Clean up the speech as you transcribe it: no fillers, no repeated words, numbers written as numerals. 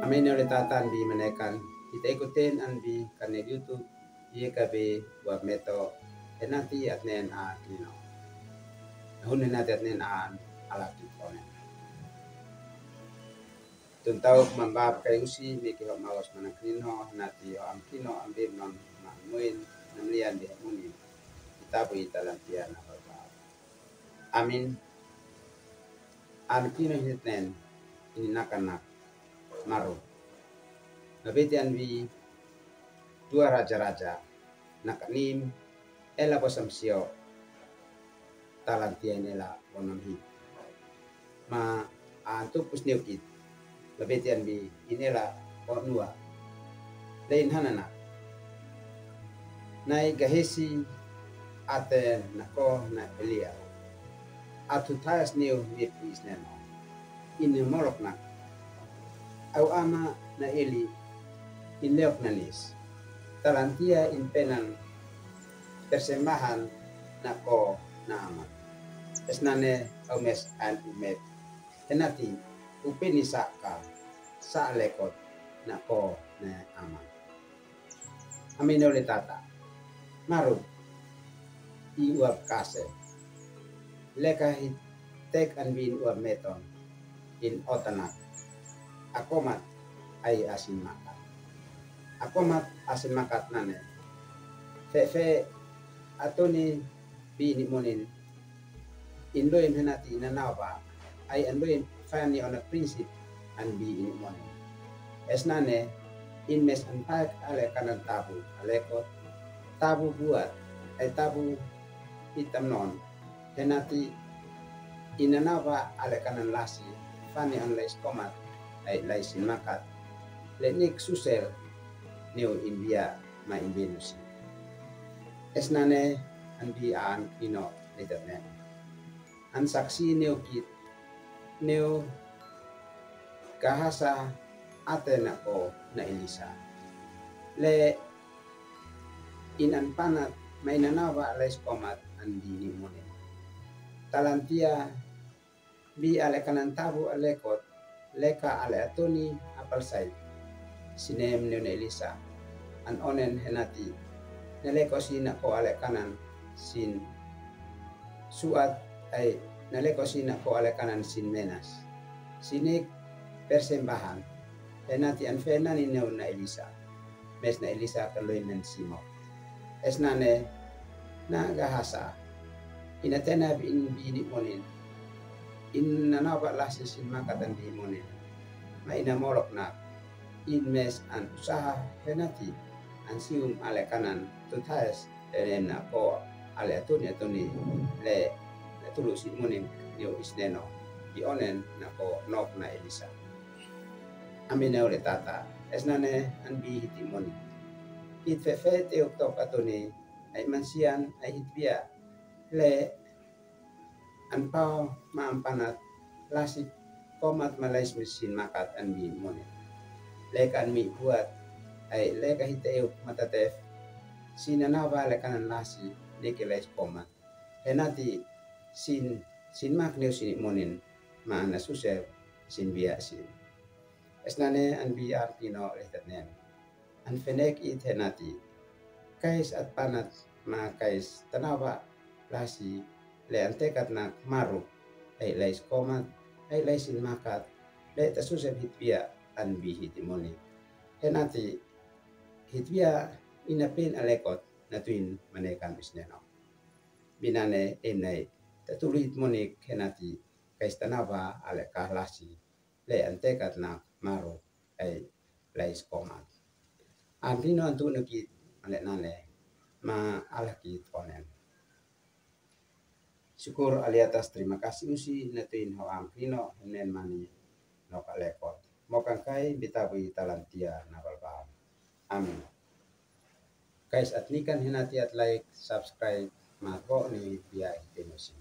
Amin oleh tatan bi menekan kita ikutin an bi karena YouTube ia kabe buat meto nanti atnen a kino hunin nanti atnen an alat itu tuntau mambab kayu si miki hok mawas mana kino nanti am kino ambil non mamuin namlian di muni kita beri talantian apa. Amin an kino hitnen ini nak maru nabetian bi dua raja-raja nakanim ela posam sio talantian ela bonam hi ma antu pusniu kit nabetian bi inela onua lain hanana nai gahesi ate nako na elia atu tas niu ni pisneno ini molok nak au ama na eli in leok nanis talantia in penan persembahan nako na ama esnane omes an umet enati upini saka sa lekot nako na ama amino le tata maru i uap kase leka hitek an bin uap meton in otanak akomat ai asin makat akomat asin makat nane fe atoni bini monin indoin henati nanawa ai andoin fani on a prinsip an bi ini monin esnane in mes anpak ale kanan tabu aleko tabu buat ai tabu hitam non henati inanawa ale kanan lasi fani on les komat ai laisin makat lenik susel neo India ma invenusi esnane an bi an kino letatne an saksi neo kit neo kahasa atena ko na Elisa le inan panat mainanawa les komat an di mone talantia bi ale kanan tabu alekot leka ale atoni apal sai sinem neo na Elisa an onen henati naleko sina ko ale kanan sin suat ai naleko sina ko ale kanan sin menas sinik persembahan henati an fenan ni neo na Elisa mes na Elisa kaloin nan simo esnane na gahasa inatena bi monin in nanawa lasi sin makatan di monin ma ina molok na in mes an usaha henati an sium ale kanan tutas na ko ale atuni le tulus monin neo isneno di onen na ko nok na Elisa amine ole tata esnane an bi hitimoni it fefe teok tok atuni ai mansian ai hitbia le an pau mampanat lasik komat malais mesin makat an bi monin lekan mi buat ai leka hiteuk matatef sinanawa lekanan lasi lekelais komat henati sin mak neu sin monin mana susel sin biak sin esnane an biar kino letatnen an fenek it henati kais at panat ma kais tanawa lasi le antekat nak maru ai lais komat ai laisin makat le tasusel hitbia an bi hitimoni henati hitbia inapin alekot natuin manekan bisneno binane enai tatulit monik henati kais tanawa ale kahlasi le antekat nak maru ai lais komat andino antu nuki ale nane ma alaki tonen syukur ali atas terima kasih usi natuin hoam kino henen mani nok alekot mokan kai bitawi talantia nabalbam amin kais atnikan henati at like subscribe mako ni biya itenusi